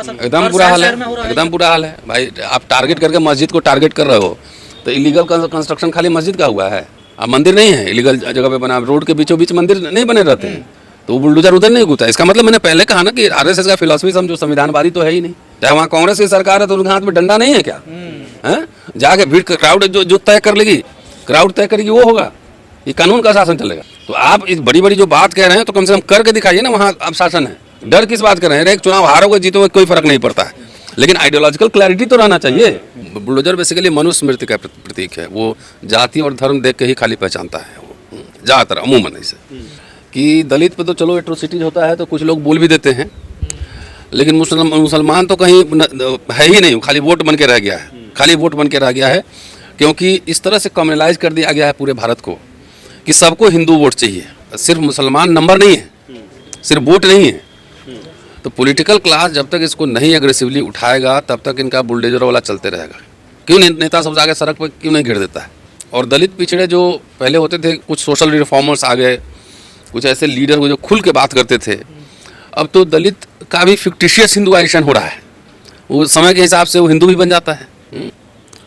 एकदम बुरा हाल है, एकदम बुरा हाल है भाई। आप टारगेट करके मस्जिद को टारगेट कर रहे हो, तो इलीगल कंस्ट्रक्शन खाली मस्जिद का हुआ है। अब मंदिर नहीं है, इलीगल जगह पे बना, रोड के बीचों बीच मंदिर नहीं बने रहते हैं, तो वो बुलडोजर उधर नहीं घुसा। इसका मतलब मैंने पहले कहा ना कि आरएसएस का फिलॉसफी समझो, संविधानवादी तो है ही नहीं। चाहे वहाँ कांग्रेस की सरकार है तो उनके हाथ में डंडा नहीं है क्या? हैं? जाके भीड़ क्राउड जो तय कर लेगी, क्राउड तय करेगी, वो होगा। ये कानून का शासन चलेगा। तो आप इस बड़ी बड़ी जो बात कह रहे हैं तो कम से कम करके दिखाइए ना, वहाँ अब शासन है। डर किस बात कर रहे हैं? एक चुनाव हारोगे जीतोगे कोई फर्क नहीं पड़ता है, लेकिन आइडियोलॉजिकल क्लैरिटी तो रहना चाहिए। बुलडोजर बेसिकली मनुष्य स्मृति का प्रतीक है। वो जाति और धर्म देख के ही खाली पहचानता है वो, ज़्यादातर अमूमन ऐसे कि दलित पे तो चलो एट्रोसिटीज होता है तो कुछ लोग बोल भी देते हैं, लेकिन मुसलमान तो कहीं है ही नहीं, खाली वोट बन के रह गया है, खाली वोट बन के रह गया है। क्योंकि इस तरह से कम्युनलाइज कर दिया गया है पूरे भारत को कि सबको हिंदू वोट चाहिए, सिर्फ मुसलमान नंबर नहीं है, सिर्फ वोट नहीं है। तो पॉलिटिकल क्लास जब तक इसको नहीं एग्रेसिवली उठाएगा तब तक इनका बुलडोजर वाला चलते रहेगा। क्यों नेता सब जाके सड़क पर क्यों नहीं घेर देता है? और दलित पिछड़े जो पहले होते थे, कुछ सोशल रिफॉर्मर्स आ गए, कुछ ऐसे लीडर हुए जो खुल के बात करते थे। अब तो दलित का भी फिक्टिशियस हिंदुआइजेशन हो रहा है, वो समय के हिसाब से वो हिंदू भी बन जाता है।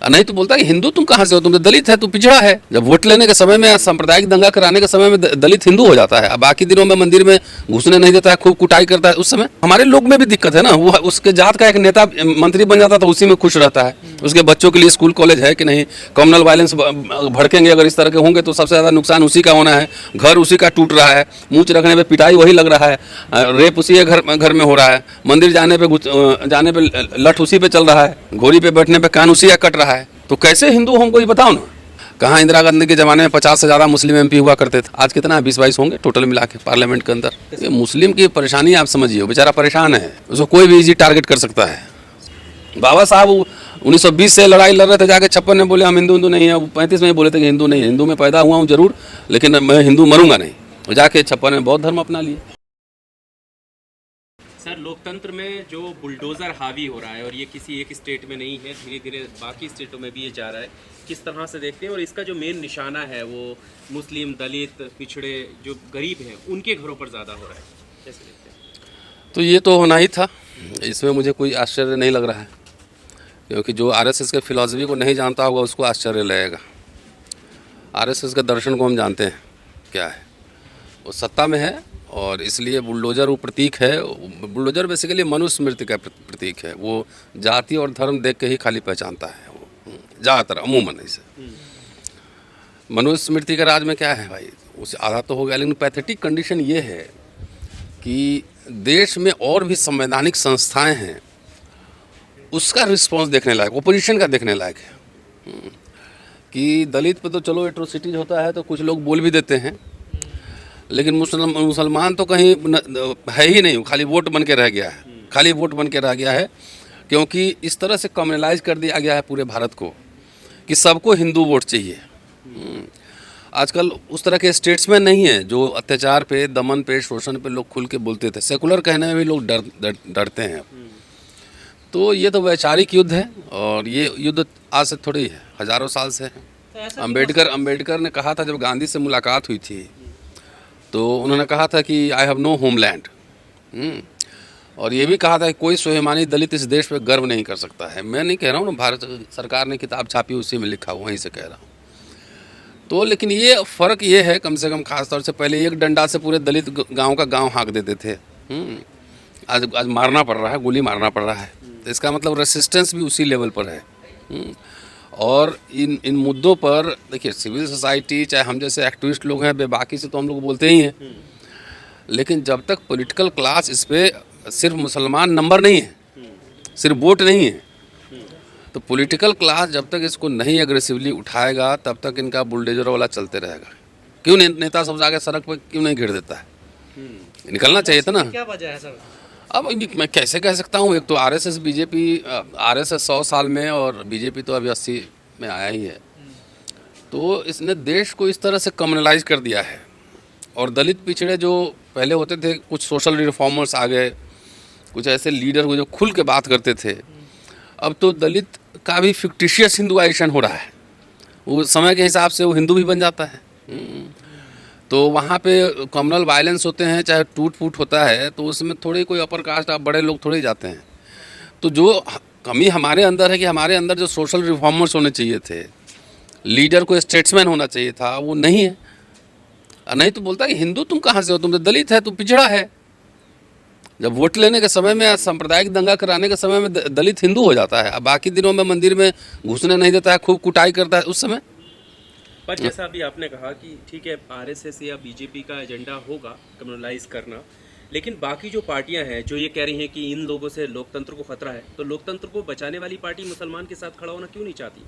नहीं तो बोलता है कि हिंदू तुम कहाँ से हो, तुम तो दलित है, तू पिछड़ा है। जब वोट लेने के समय में, सांप्रदायिक दंगा कराने के समय में दलित हिंदू हो जाता है। अब बाकी दिनों में मंदिर में घुसने नहीं देता है, खूब कुटाई करता है। उस समय हमारे लोग में भी दिक्कत है ना, वो उसके जात का एक नेता मंत्री बन जाता है तो उसी में खुश रहता है। उसके बच्चों के लिए स्कूल कॉलेज है कि नहीं, कम्युनल वायलेंस भड़केंगे अगर इस तरह के होंगे तो सबसे ज़्यादा नुकसान उसी का होना है। घर उसी का टूट रहा है, मूंछ रखने पे पिटाई वही लग रहा है, रेप उसी के घर में हो रहा है, मंदिर जाने पे लठ उसी पे चल रहा है, घोड़ी पे बैठने पे कान उसी का कट रहा है। तो कैसे हिंदू हमको ये बताओ ना। कहाँ इंदिरा गांधी के ज़माने में 50 से ज़्यादा मुस्लिम एमपी हुआ करते थे, आज कितना 20-22 होंगे टोटल मिला के पार्लियामेंट के अंदर। ये मुस्लिम की परेशानी आप समझिए, बेचारा परेशान है, उसको कोई भी इजी टारगेट कर सकता है। बाबा साहब 1920 से लड़ाई लड़ रहे थे, जाके 56 में बोले हम हिंदू नहीं है, 35 में बोले थे कि हिंदू नहीं है, हिंदू में पैदा हुआ हूँ जरूर लेकिन मैं हिंदू मरूंगा नहीं, जाके 56 में बौद्ध धर्म अपना लिए। सर, लोकतंत्र में जो बुलडोज़र हावी हो रहा है और ये किसी एक स्टेट में नहीं है, धीरे धीरे बाकी स्टेटों में भी ये जा रहा है, किस तरह से देखते हैं? और इसका जो मेन निशाना है वो मुस्लिम, दलित, पिछड़े, जो गरीब हैं उनके घरों पर ज़्यादा हो रहा है, कैसे देखते हैं? तो ये तो होना ही था, इसमें मुझे कोई आश्चर्य नहीं लग रहा है, क्योंकि जो आरएसएस के फिलॉसफी को नहीं जानता होगा उसको आश्चर्य लगेगा। आरएसएस के दर्शन को हम जानते हैं क्या है, वो सत्ता में है और इसलिए बुलडोजर वो प्रतीक है। बुलडोजर बेसिकली मनुष्य स्मृति का प्रतीक है। वो जाति और धर्म देख के ही खाली पहचानता है वो, ज़्यादातर अमूमन ऐसे। मनुष्य स्मृति का राज में क्या है भाई, उसे आधा तो हो गया, लेकिन पैथेटिक कंडीशन ये है कि देश में और भी संवैधानिक संस्थाएं हैं, उसका रिस्पॉन्स देखने लायक, ओपोजिशन का देखने लायक है। कि दलित पे तो चलो एट्रोसिटीज होता है तो कुछ लोग बोल भी देते हैं, लेकिन मुसलमान तो कहीं है ही नहीं, खाली वोट बन के रह गया है, खाली वोट बन के रह गया है। क्योंकि इस तरह से कम्युनलाइज कर दिया गया है पूरे भारत को कि सबको हिंदू वोट चाहिए। आजकल उस तरह के स्टेट्समैन नहीं है जो अत्याचार पे, दमन पे, शोषण पे लोग खुल के बोलते थे। सेकुलर कहने में भी लोग डरते हैं। तो ये तो वैचारिक युद्ध है और ये युद्ध आज से थोड़ी है, हज़ारों साल से है। अम्बेडकर ने कहा था, जब गांधी से मुलाकात हुई थी तो उन्होंने कहा था कि आई हैव नो होमलैंड, और ये भी कहा था कि कोई स्वाभिमानी दलित इस देश पे गर्व नहीं कर सकता है। मैं नहीं कह रहा हूँ ना, भारत सरकार ने किताब छापी उसी में लिखा, वहीं से कह रहा हूँ। तो लेकिन ये फ़र्क ये है, कम से कम खास तौर से पहले एक डंडा से पूरे दलित गांव का गांव हाँक देते थे, आज मारना पड़ रहा है, गोली मारना पड़ रहा है। तो इसका मतलब रेसिस्टेंस भी उसी लेवल पर है। और इन मुद्दों पर देखिए, सिविल सोसाइटी चाहे हम जैसे एक्टिविस्ट लोग हैं, बाकी से तो हम लोग बोलते ही हैं, लेकिन जब तक पॉलिटिकल क्लास इस पर सिर्फ मुसलमान नंबर नहीं है, सिर्फ वोट नहीं है, तो पॉलिटिकल क्लास जब तक इसको नहीं एग्रेसिवली उठाएगा तब तक इनका बुलडोजर वाला चलते रहेगा। क्यों नेता सब जाके सड़क पर क्यों नहीं घेर देता है? निकलना चाहिए था ना। क्या वजह है सर? अब मैं कैसे कह सकता हूँ, एक तो आरएसएस बीजेपी, आरएसएस 100 साल में और बीजेपी तो अभी 80 में आया ही है। तो इसने देश को इस तरह से कम्युनलाइज कर दिया है। और दलित पिछड़े जो पहले होते थे, कुछ सोशल रिफॉर्मर्स आ गए, कुछ ऐसे लीडर हुए जो खुल के बात करते थे। अब तो दलित का भी फिक्टिशियस हिंदुआइजेशन हो रहा है, वो समय के हिसाब से वो हिंदू भी बन जाता है। तो वहाँ पे कम्युनल वायलेंस होते हैं, चाहे टूट फूट होता है, तो उसमें थोड़ी कोई अपर कास्ट, आप बड़े लोग थोड़े जाते हैं। तो जो कमी हमारे अंदर है कि हमारे अंदर जो सोशल रिफॉर्मर्स होने चाहिए थे, लीडर को स्टेट्समैन होना चाहिए था, वो नहीं है। नहीं तो बोलता है कि हिंदू तुम कहाँ से हो, तुम तो दलित है, तुम पिछड़ा है। जब वोट लेने के समय में, सांप्रदायिक दंगा कराने के समय में दलित हिंदू हो जाता है। अब बाकी दिनों में मंदिर में घुसने नहीं देता है, खूब कुटाई करता है उस समय। पर जैसा अभी आपने कहा कि ठीक है आरएसएस या बीजेपी का एजेंडा होगा कम्युनलाइज करना, लेकिन बाकी जो पार्टियां हैं जो ये कह रही हैं कि इन लोगों से लोकतंत्र को खतरा है, तो लोकतंत्र को बचाने वाली पार्टी मुसलमान के साथ खड़ा होना क्यों नहीं चाहती?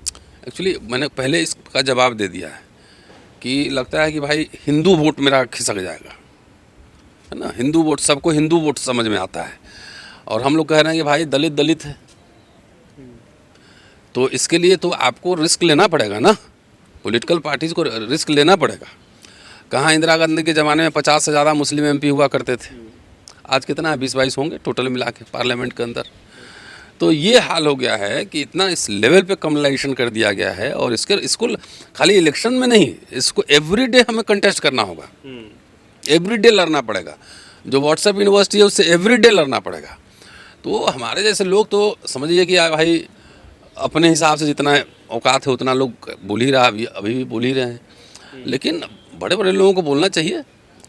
एक्चुअली मैंने पहले इसका जवाब दे दिया है कि लगता है कि भाई हिंदू वोट मेरा खिसक जाएगा, है ना। हिंदू वोट, सबको हिंदू वोट समझ में आता है, और हम लोग कह रहे हैं कि भाई दलित दलित है। तो इसके लिए तो आपको रिस्क लेना पड़ेगा ना, पॉलिटिकल पार्टीज को रिस्क लेना पड़ेगा। कहाँ इंदिरा गांधी के ज़माने में 50 से ज़्यादा मुस्लिम एमपी हुआ करते थे, आज कितना है, 20-22 होंगे टोटल मिला के पार्लियामेंट के अंदर। तो ये हाल हो गया है कि इतना इस लेवल पे कम्युनलाइजेशन कर दिया गया है, और इसको खाली इलेक्शन में नहीं, इसको एवरीडे हमें कंटेस्ट करना होगा, एवरीडे लड़ना पड़ेगा। जो व्हाट्सएप यूनिवर्सिटी है उससे एवरीडे लड़ना पड़ेगा। तो हमारे जैसे लोग तो समझिए कि भाई अपने हिसाब से जितना औकात है उतना लोग बोल ही रहा, अभी भी बोल ही रहे हैं। लेकिन बड़े बड़े लोगों को बोलना चाहिए,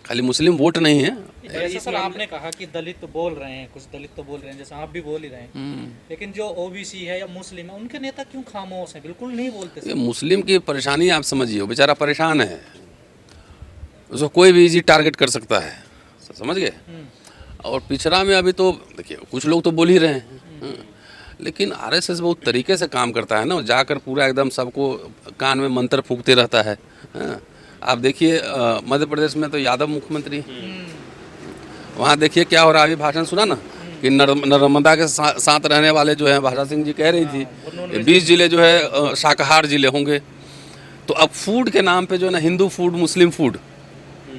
खाली मुस्लिम वोट नहीं है। जैसे सर आपने कहा कि दलित तो बोल रहे हैं, कुछ दलित तो बोल रहे हैं, जैसे आप भी बोल ही रहे हैं, लेकिन जो ओबीसी है या मुस्लिम है उनके नेता क्यों खामोश हैं, बिल्कुल नहीं बोलते? ये मुस्लिम की परेशानी आप समझिए, वो बेचारा परेशान है, उसको कोई भी इजी टारगेट कर सकता है, समझ गए। और पिछड़ा में अभी तो देखिए कुछ लोग तो बोल ही रहे हैं, लेकिन आरएसएस बहुत तरीके से काम करता है ना, जाकर पूरा एकदम सबको कान में मंत्र फूंकते रहता है। आप देखिए मध्य प्रदेश में तो यादव मुख्यमंत्री, वहाँ देखिए क्या हो रहा है। अभी भाषण सुना ना कि नर्मदा के साथ रहने वाले जो है, भाषा सिंह जी कह रही थी 20 जिले जो है शाकाहार जिले होंगे। तो अब फूड के नाम पे जो है ना, हिंदू फूड मुस्लिम फूड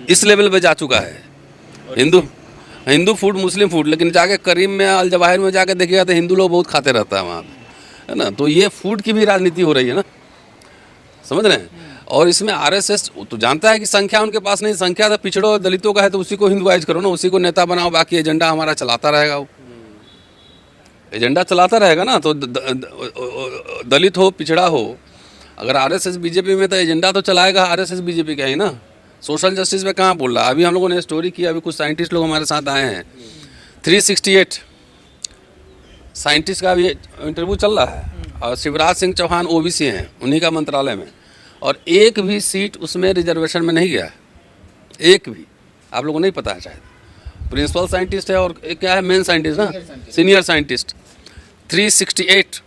इस लेवल पे जा चुका है। हिंदू फूड मुस्लिम फूड, लेकिन जाके करीम में, अल जवाहिर में जाके देखिएगा तो हिंदू लोग बहुत खाते रहता है वहाँ पे, है ना। तो ये फूड की भी राजनीति हो रही है ना, समझ रहे हैं। और इसमें आरएसएस तो जानता है कि संख्या उनके पास नहीं, संख्या तो पिछड़ों और दलितों का है, तो उसी को हिंदुआइज करो ना, उसी को नेता बनाओ, बाकी एजेंडा हमारा चलाता रहेगा। वो एजेंडा चलाता रहेगा ना, तो दलित हो पिछड़ा हो, अगर आरएसएस बीजेपी में तो एजेंडा तो चलाएगा आरएसएस बीजेपी का ही ना। सोशल जस्टिस में कहाँ बोल रहा है? अभी हम लोगों ने स्टोरी की, अभी कुछ साइंटिस्ट लोग हमारे साथ आए हैं, 368 साइंटिस्ट का भी इंटरव्यू चल रहा है, और शिवराज सिंह चौहान ओबीसी हैं, उन्हीं का मंत्रालय में, और एक भी सीट उसमें रिजर्वेशन में नहीं गया है, एक भी। आप लोगों को नहीं पता है शायद। प्रिंसिपल साइंटिस्ट है और एक क्या है, मेन साइंटिस्ट ना, सीनियर साइंटिस्ट। 368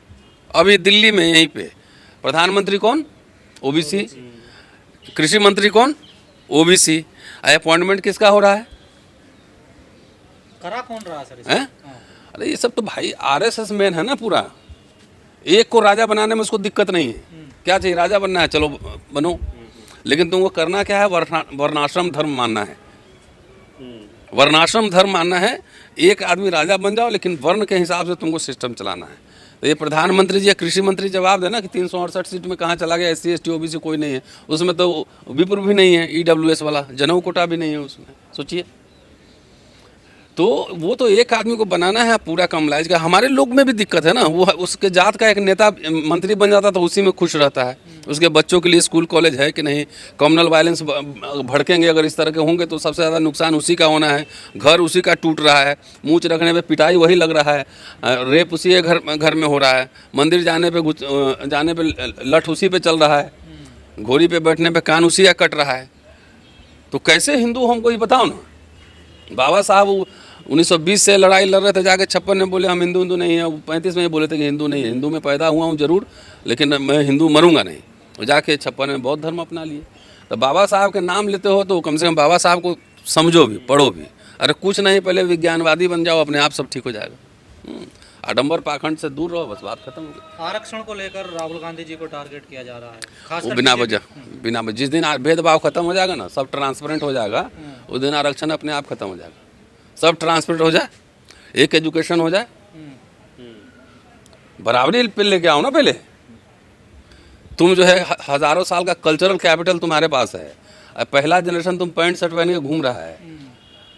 अभी दिल्ली में यहीं पे। प्रधानमंत्री कौन? ओबीसी। कृषि मंत्री कौन? ओबीसी। अपॉइंटमेंट किसका हो रहा है? करा कौन रहा सर? हैं? अरे ये सब तो भाई आरएसएस मैन है ना पूरा। एक को राजा बनाने में उसको दिक्कत नहीं है, क्या चाहिए, राजा बनना है चलो बनो, लेकिन तुमको करना क्या है, वर्णाश्रम धर्म मानना है। वर्णाश्रम धर्म मानना है, एक आदमी राजा बन जाओ, लेकिन वर्ण के हिसाब से तुमको सिस्टम चलाना है। तो ये प्रधानमंत्री जी या कृषि मंत्री जवाब देना कि 368 सीट में कहाँ चला गया, SC ST OBC कोई नहीं है उसमें, तो विप्र भी नहीं है, EWS वाला जनऊ कोटा भी नहीं है उसमें, सोचिए। तो वो तो एक आदमी को बनाना है पूरा कम्युनलाइज का। हमारे लोग में भी दिक्कत है ना, वो उसके जात का एक नेता मंत्री बन जाता तो उसी में खुश रहता है। उसके बच्चों के लिए स्कूल कॉलेज है कि नहीं, कम्युनल वायलेंस भड़केंगे अगर इस तरह के होंगे तो सबसे ज़्यादा नुकसान उसी का होना है। घर उसी का टूट रहा है, मूंछ रखने पे पिटाई वही लग रहा है, रेप उसी घर में हो रहा है, मंदिर जाने पे लठ उसी पे चल रहा है, घोड़ी पे बैठने पे कान उसी का कट रहा है। तो कैसे हिंदू हमको ये बताओ ना। बाबा साहब 1920 से लड़ाई लड़ रहे थे, जाके 56 में बोले हम हिंदू नहीं है, 35 में बोले थे कि हिंदू नहीं है, हिंदू में पैदा हुआ हूँ जरूर लेकिन मैं हिंदू मरूंगा नहीं, तो जाके 56 में बौद्ध धर्म अपना लिए। तो बाबा साहब के नाम लेते हो तो कम से कम बाबा साहब को समझो भी, पढ़ो भी। अरे कुछ नहीं, पहले विज्ञानवादी बन जाओ, अपने आप सब ठीक हो जाएगा। आडंबर पाखंड से दूर रहो, बस बात खत्म हो गई। आरक्षण को लेकर राहुल गांधी जी को टारगेट किया जा रहा है, खासकर बिना वजह। जिस दिन भेदभाव खत्म हो जाएगा ना, सब ट्रांसपेरेंट हो जाएगा, उस दिन आरक्षण अपने आप खत्म हो जाएगा। सब ट्रांसपेरेंट हो जाए, एक एजुकेशन हो जाए, बराबरी पे लेके आओ ना। पहले तुम जो है हजारों साल का कल्चरल कैपिटल तुम्हारे पास है, अब पहला जनरेशन तुम पैंट शर्ट पहन के घूम रहा है,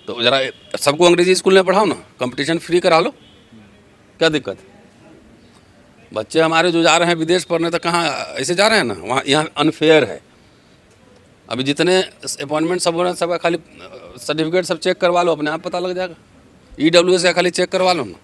तो जरा सबको अंग्रेजी स्कूल में पढ़ाओ ना, कंपटीशन फ्री करा लो, क्या दिक्कत है? बच्चे हमारे जो जा रहे हैं विदेश पढ़ने तो कहाँ ऐसे जा रहे हैं ना, वहाँ यहाँ अनफेयर है। अभी जितने अपॉइंटमेंट सब हो रहे हैं सबका खाली सर्टिफिकेट सब चेक करवा लो, अपने आप पता लग जाएगा। EWS का खाली चेक करवा लो ना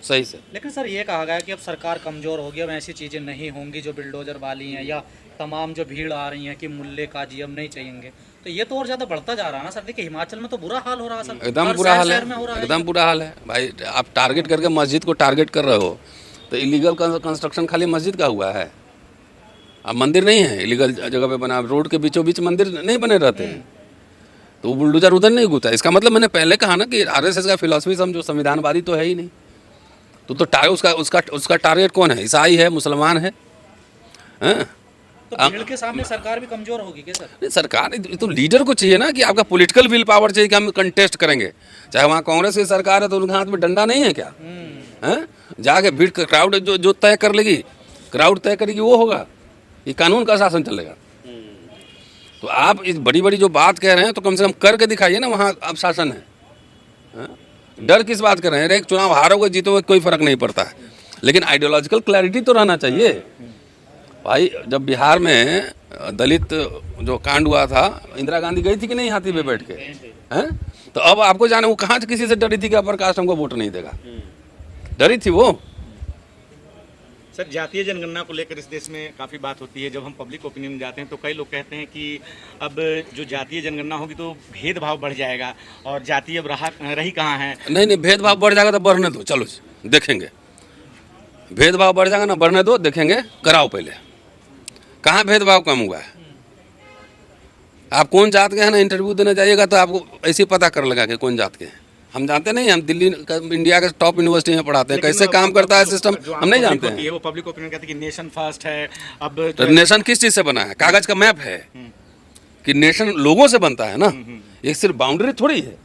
सही से। लेकिन सर ये कहा गया कि अब सरकार कमज़ोर होगी, अब ऐसी चीज़ें नहीं होंगी जो बिल्डोजर वाली हैं, या तमाम जो भीड़ आ रही है कि मुल्ले काजी अब नहीं चाहिएंगे, तो ये तो और ज़्यादा बढ़ता जा रहा है ना सर। देखिए हिमाचल में तो बुरा हाल हो रहा है सर, एकदम हर बुरा हाल शहर में हो रहा है, है। एकदम बुरा हाल है भाई। आप टारगेट करके मस्जिद को टारगेट कर रहे हो, तो इलीगल कंस्ट्रक्शन खाली मस्जिद का हुआ है। अब मंदिर नहीं है, इलीगल जगह पे बना, रोड के बीचों बीच मंदिर नहीं बने रहते हैं, तो बुलडोजर उधर नहीं घुसा। इसका मतलब मैंने पहले कहा ना कि RSS का फिलॉसफी समझो, संविधानवादी तो है ही नहीं। उसका टारगेट कौन है? ईसाई है, मुसलमान है, हैं? तो भीड़ के सामने सरकार भी कमज़ोर होगी क्या सर? नहीं, सरकार तो लीडर को चाहिए ना कि आपका पॉलिटिकल विल पावर चाहिए कि हम कंटेस्ट करेंगे। चाहे वहाँ कांग्रेस की सरकार है तो उनके हाथ में डंडा नहीं है क्या? हैं? जाके भीड़ क्राउड जो तय कर लेगी, क्राउड तय करेगी, वो होगा। ये कानून का शासन चलेगा। तो आप इस बड़ी बड़ी जो बात कह रहे हैं तो कम से कम करके दिखाइए ना, वहाँ अब शासन है। हैं? डर किस बात कर रहे हैं? एक चुनाव हारोगे जीतोगे कोई फर्क नहीं पड़ता है, लेकिन आइडियोलॉजिकल क्लैरिटी तो रहना चाहिए भाई। जब बिहार में दलित जो कांड हुआ था, इंदिरा गांधी गई थी कि नहीं हाथी पे बैठ के? हैं? तो अब आपको जाने वो कहाँ से किसी से डरी थी कि अपर कास्ट हमको वोट नहीं देगा? डरी थी वो। सर, जातीय जनगणना को लेकर इस देश में काफ़ी बात होती है। जब हम पब्लिक ओपिनियन में जाते हैं तो कई लोग कहते हैं कि अब जो जातीय जनगणना होगी तो भेदभाव बढ़ जाएगा, और जाति अब रही कहाँ है। नहीं, भेदभाव बढ़ जाएगा तो बढ़ने दो, चलो देखेंगे। भेदभाव बढ़ जाएगा ना, बढ़ने दो, देखेंगे। कराओ पहले, कहाँ भेदभाव कम हुआ है? आप कौन जात के हैं ना, इंटरव्यू देने जाइएगा तो आपको ऐसे पता कर लगा कि कौन जात के हैं। हम जानते नहीं, हम दिल्ली इंडिया के टॉप यूनिवर्सिटी में पढ़ाते हैं, कैसे काम करता है सिस्टम हम नहीं जानते हैं। वो पब्लिक ओपिनियन कहते हैं कि नेशन फर्स्ट है। अब तो नेशन किस चीज़ से बना है? कागज का मैप है कि नेशन लोगों से बनता है ना, ये सिर्फ बाउंड्री थोड़ी है।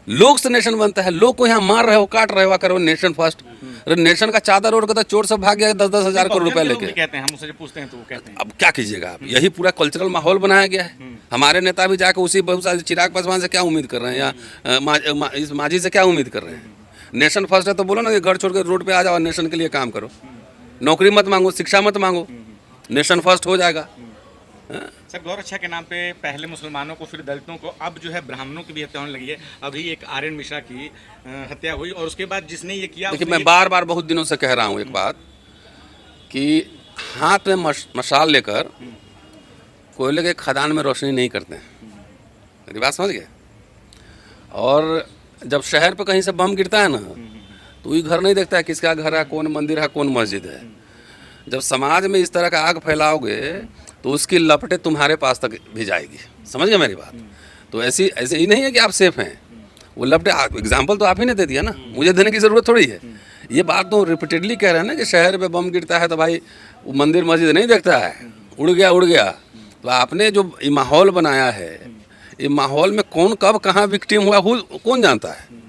लोग से नेशन बनता है। लोग को यहाँ मार रहे हो, काट रहे हो, करो नेशन फर्स्ट। अरे नेशन का चादर ओढ़ के तो चोर सब भाग गया 10-10 हज़ार करोड़ रुपए लेके। कहते हैं, हम उससे पूछते हैं तो वो कहते हैं। अब क्या कीजिएगा आप? यही पूरा कल्चरल माहौल बनाया गया है। हमारे नेता भी जाकर उसी बहुत सारे चिराग पासवान से क्या उम्मीद कर रहे हैं, या इस मांझी से क्या उम्मीद कर रहे हैं? नेशन फर्स्ट है तो बोलो ना कि घर छोड़ के रोड पे आ जाओ, नेशन के लिए काम करो। नौकरी मत मांगो, शिक्षा मत मांगो, नेशन फर्स्ट हो जाएगा। सर, गौरक्षा के नाम पे पहले मुसलमानों को, फिर दलितों को, अब जो है ब्राह्मणों की भी हत्या होने लगी है। अभी एक आर्यन मिश्रा की हत्या हुई, और उसके बाद जिसने ये किया। देखिए, मैं बार बार बहुत दिनों से कह रहा हूँ एक बात कि हाथ में मशाल लेकर कोयले के खदान में रोशनी नहीं करते हैं। मेरी बात समझ गए? और जब शहर पे कहीं से बम गिरता है ना, तो वही घर नहीं देखता है किसका घर है, कौन मंदिर है, कौन मस्जिद है। जब समाज में इस तरह का आग फैलाओगे तो उसकी लपटें तुम्हारे पास तक भी जाएगी। समझ गए मेरी बात? तो ऐसे ही नहीं है कि आप सेफ हैं। वो लपटें, एग्जाम्पल तो आप ही ने दे दिया ना, मुझे देने की ज़रूरत थोड़ी है। ये बात तो रिपीटेडली कह रहे हैं ना कि शहर पे बम गिरता है तो भाई वो मंदिर मस्जिद नहीं देखता है, उड़ गया। तो आपने जो ये माहौल बनाया है, ये माहौल में कौन कब कहाँ विक्टिम हुआ कौन जानता है?